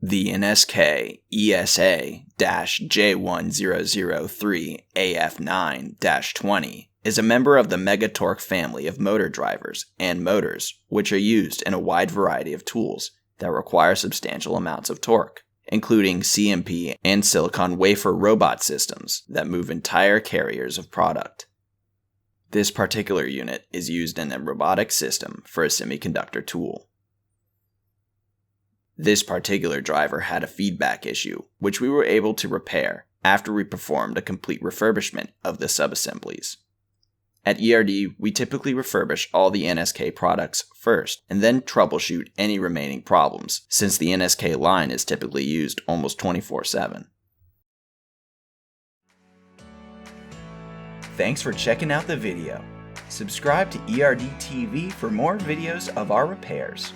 The NSK ESA-J1003AF9-20 is a member of the Megatorque family of motor drivers and motors, which are used in a wide variety of tools that require substantial amounts of torque, including CMP and silicon wafer robot systems that move entire carriers of product. This particular unit is used in a robotic system for a semiconductor tool. This particular driver had a feedback issue, which we were able to repair after we performed a complete refurbishment of the subassemblies. At ERD, we typically refurbish all the NSK products first and then troubleshoot any remaining problems, since the NSK line is typically used almost 24/7. Thanks for checking out the video. Subscribe to ERD TV for more videos of our repairs.